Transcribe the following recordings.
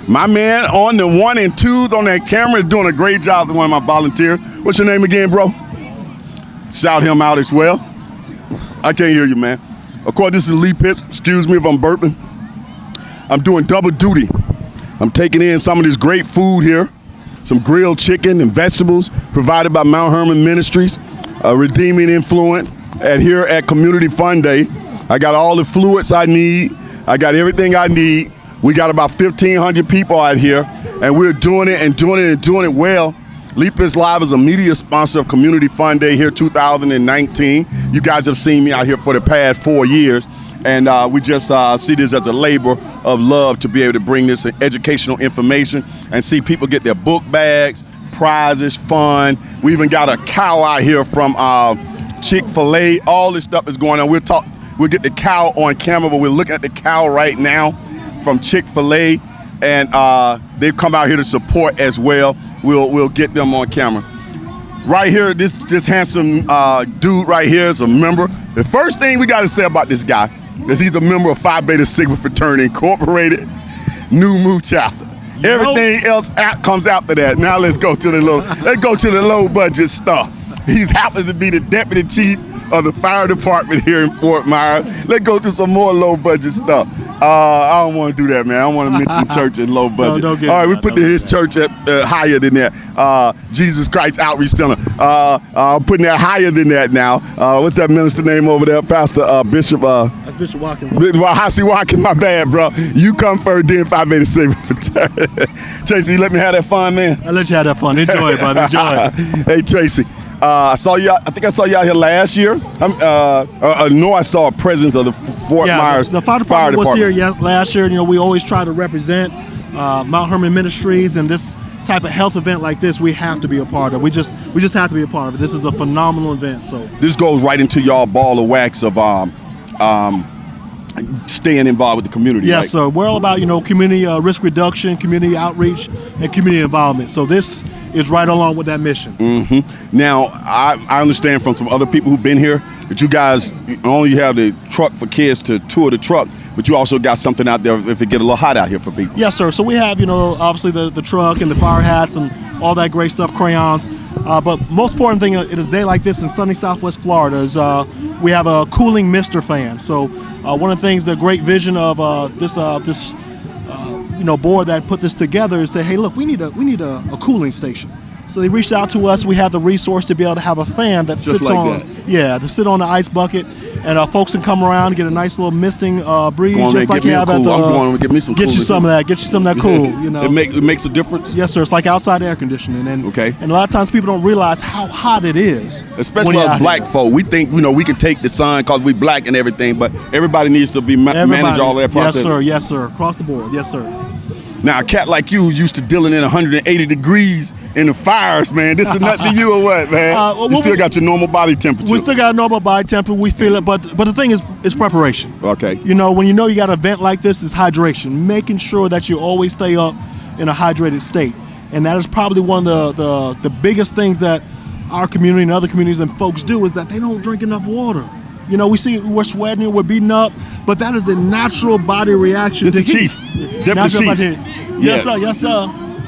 My man on the 1 and 2s on that camera is doing a great job. One of my volunteers. What's your name again, bro? Shout him out as well. I can't hear you, man. Of course, this is Lee Pitts. Excuse me if I'm burping. I'm doing double duty. I'm taking in some of this great food here, some grilled chicken and vegetables provided by Mount Hermon Ministries, redeeming influence here at Community Fun Day. I got all the fluids I need. I got everything I need. We got about 1,500 people out here, and we're doing it and doing it and doing it well. Leapers Live is a media sponsor of Community Fun Day here 2019. You guys have seen me out here for the past 4 years, and we just see this as a labor of love to be able to bring this educational information and see people get their book bags, prizes, fun. We even got a cow out here from Chick-fil-A. All this stuff is going on. We'll get the cow on camera, but we're looking at the cow right now from Chick-fil-A, and they've come out here to support as well. We'll get them on camera. Right here, this handsome dude right here is a member. The first thing we got to say about this guy is he's a member of Phi Beta Sigma Fraternity Incorporated, New Mu Chapter. Everything else comes after that. Now let's go to the low budget stuff. He's happens to be the deputy chief of the fire department here in Fort Myers. Let's go through some more low budget stuff. I don't want to do that, man. I don't want to mention the church in low budget. No, don't get all right, we that. put his church at higher than that. Jesus Christ Outreach Center. Putting that higher than that now. What's that minister name over there? Pastor Bishop. That's Bishop Watkins. Hassie Watkins, my bad, bro. You come first, then Phi Beta Sigma Fraternity. Tracy, you let me have that fun, man? I let you have that fun. Enjoy it, brother. Enjoy it. Hey, Tracy. I think I saw you out here last year. I know I saw a presence of the Fort Myers the fire department was here last year. You know, we always try to represent Mount Hermon Ministries, and this type of health event like this, we have to be a part of. We just have to be a part of it. This is a phenomenal event. So this goes right into y'all ball of wax of staying involved with the community. Yes, sir. We're all about, community risk reduction, community outreach, and community involvement. So this is right along with that mission. Mm-hmm. Now, I understand from some other people who've been here that you guys only have the truck for kids to tour the truck, but you also got something out there if it get a little hot out here for people. Yes, sir. So we have, obviously the truck and the fire hats and all that great stuff, crayons. But most important thing, it is a day like this in sunny Southwest Florida, is we have a cooling mister fan. So one of the things, the great vision of this board that put this together is say, hey, look, we need a cooling station. So they reached out to us. We have the resource to be able to have a fan that sits to sit on the ice bucket, and folks can come around and get a nice little misting breeze, just like you have at the. I'm going to get me some. Get you some of that. Get you some of that cool. It makes a difference. Yes, sir. It's like outside air conditioning, and a lot of times people don't realize how hot it is. Especially as black folk, we think we can take the sun because we black and everything, but everybody needs to be manage all that process. Yes, sir. Yes, sir. Across the board. Yes, sir. Now, a cat like you who's used to dealing in 180 degrees in the fires, man, this is nothing to you or what, man? You still got your normal body temperature. We still got a normal body temperature. We feel it, but the thing is preparation. Okay. When you got an event like this, is hydration, making sure that you always stay up in a hydrated state. And that is probably one of the biggest things that our community and other communities and folks do, is that they don't drink enough water. We see we're sweating, we're beating up, but that is a natural body reaction. It's the chief, deputy chief. Yes, sir. Yes, sir.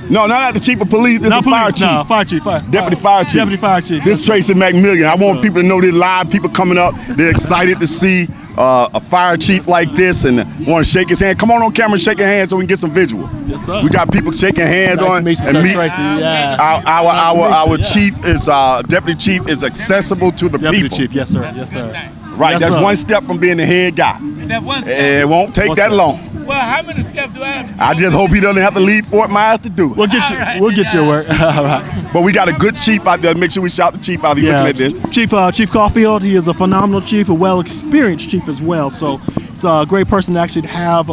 No, not the chief of police. This is the fire chief. No, fire chief. Deputy fire chief. Deputy fire chief. This is Tracy McMillion. I want people to know there's live people coming up. They're excited to see a fire chief like this and want to shake his hand. Come on camera and shake your hand so we can get some visual. Yes, sir. We got people shaking hands nice on. To meet you, sir, Tracy. Yeah. Our chief is deputy chief is accessible to the deputy people. Chief. Yes, sir. Yes, sir. Right. Yes, that's sir. one step from being the head guy. And that one step. It won't take that long. Well, how many steps do I have to do? I just hope he doesn't have to leave Fort Myers to do it. We'll get you. Right, we'll get your work. All right. But we got a good chief out there. Make sure we shout the chief out. He's looking at this. Chief Caulfield. He is a phenomenal chief, a well-experienced chief as well. So it's a great person to actually have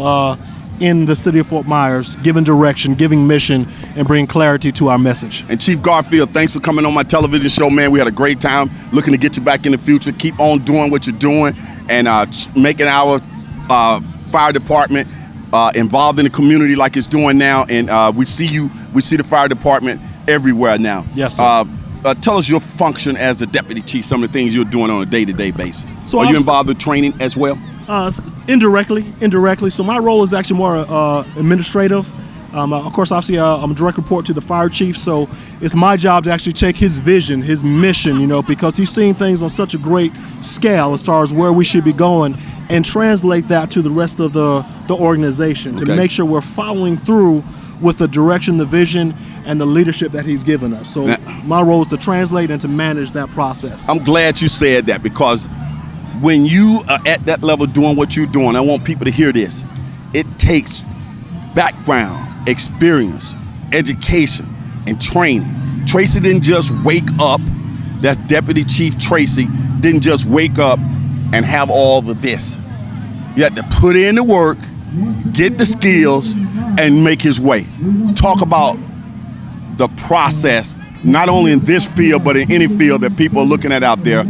in the city of Fort Myers, giving direction, giving mission, and bringing clarity to our message. And Chief Garfield, thanks for coming on my television show, man. We had a great time. Looking to get you back in the future. Keep on doing what you're doing and making our fire department involved in the community like it's doing now. And we see the fire department everywhere now. Yes, sir. Tell us your function as a deputy chief, some of the things you're doing on a day-to-day basis. So are you involved in training as well? Indirectly. So my role is actually more administrative. Of course, obviously, I'm a direct report to the fire chief, so it's my job to actually take his vision, his mission, because he's seeing things on such a great scale as far as where we should be going, and translate that to the rest of the organization to make sure we're following through with the direction, the vision, and the leadership that he's given us. So my role is to translate and to manage that process. I'm glad you said that, because when you are at that level doing what you're doing, I want people to hear this. It takes background, experience, education, and training. Tracy didn't just wake up, that's Deputy Chief Tracy, didn't just wake up and have all of this. You had to put in the work, get the skills, and make his way. Talk about the process, not only in this field, but in any field that people are looking at out there.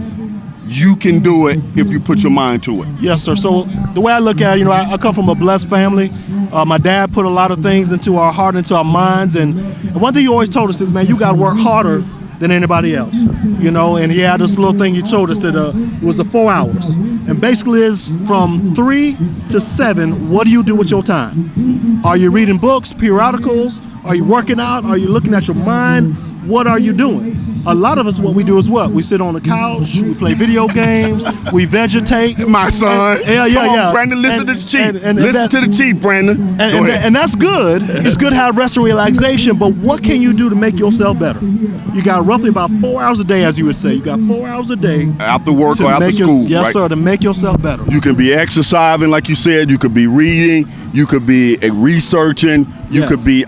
You can do it if you put your mind to it. Yes, sir. So the way I look at it, I come from a blessed family. My dad put a lot of things into our heart, into our minds, and one thing he always told us is, man, you got to work harder than anybody else, and he had this little thing he told us that it was the 4 hours, and basically is from 3 to 7, what do you do with your time? Are you reading books, periodicals? Are you working out? Are you looking at your mind? What are you doing? A lot of us, what we do is what? We sit on the couch, we play video games, we vegetate. My son. Come on, Brandon, listen to the chief. Listen to the chief, Brandon. And that's good. It's good to have rest and relaxation, but what can you do to make yourself better? You got roughly about 4 hours a day, as you would say. You got 4 hours a day. After work or after school, yes, right? sir, to make yourself better. You can be exercising, like you said. You could be reading. You could be researching. You could be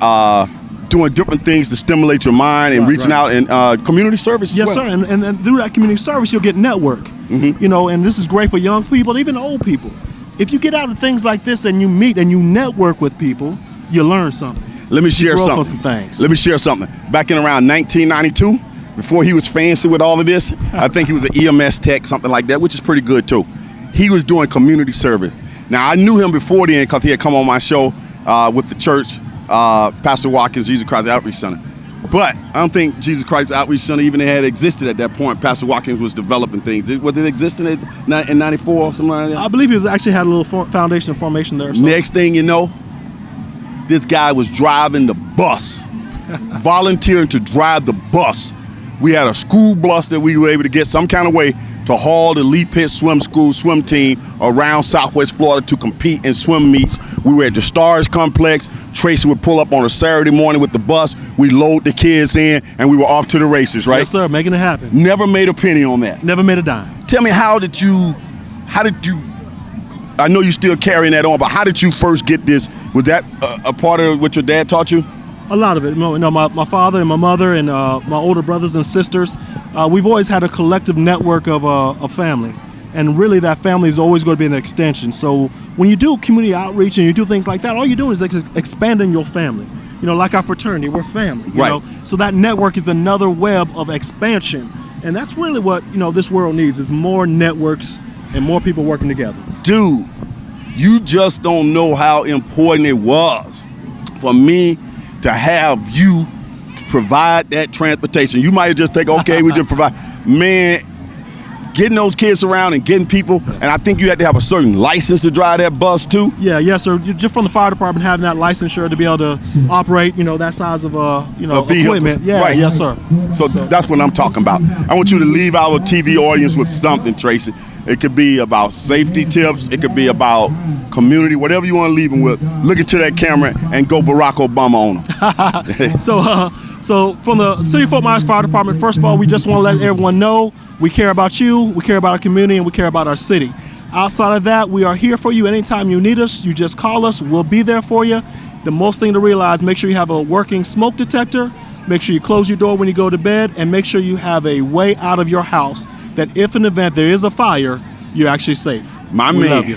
doing different things to stimulate your mind and reaching out and community service as yes, well. sir, and through that community service, you'll get network. And this is great for young people, even old people. If you get out of things like this and you meet and you network with people, you learn something. Let me share something. Some things. Let me share something. Back in around 1992, before he was fancy with all of this, I think he was an EMS tech, something like that, which is pretty good too. He was doing community service. Now, I knew him before then because he had come on my show with the church, Pastor Watkins, Jesus Christ Outreach Center. But I don't think Jesus Christ Outreach Center even had existed at that point. Pastor Watkins was developing things. Was it existing in 94 or something like that? I believe he actually had a little foundation formation there. So. Next thing you know, this guy was driving the bus, volunteering to drive the bus. We had a school bus that we were able to get some kind of way to haul the Lee Pitt Swim School swim team around Southwest Florida to compete in swim meets. We were at the Stars Complex. Tracy would pull up on a Saturday morning with the bus. We load the kids in, and we were off to the races, right? Yes, sir, making it happen. Never made a penny on that. Never made a dime. Tell me, how did you, I know you're still carrying that on, but how did you first get this? Was that a part of what your dad taught you? A lot of it. My father and my mother and my older brothers and sisters, we've always had a collective network of a family. And really that family is always going to be an extension. So when you do community outreach and you do things like that, all you're doing is expanding your family. Like our fraternity, we're family. You know? So that network is another web of expansion. And that's really what this world needs, is more networks and more people working together. Dude, you just don't know how important it was for me to have you to provide that transportation. You might have just think, okay, we just provide. Man, getting those kids around and getting people, and I think you had to have a certain license to drive that bus too. Yeah, yes, sir. Just from the fire department having that licensure to be able to operate, that size of equipment. Yeah, right. Yes, sir. So that's what I'm talking about. I want you to leave our TV audience with something, Tracy. It could be about safety tips. It could be about community, whatever you want to leave them with. Look into that camera and go Barack Obama on them. So from the City of Fort Myers Fire Department, first of all, we just want to let everyone know we care about you, we care about our community, and we care about our city. Outside of that, we are here for you anytime you need us. You just call us. We'll be there for you. The most thing to realize, make sure you have a working smoke detector. Make sure you close your door when you go to bed, and make sure you have a way out of your house that if in an event there is a fire, you're actually safe. We love you.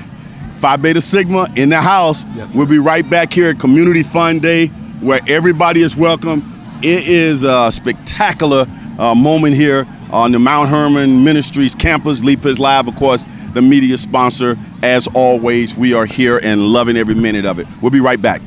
Phi Beta Sigma in the house. Yes, sir. We'll be right back here at Community Fun Day, where everybody is welcome. It is a spectacular moment here on the Mount Hermon Ministries campus. Lee Pitt Live, of course, the media sponsor. As always, we are here and loving every minute of it. We'll be right back.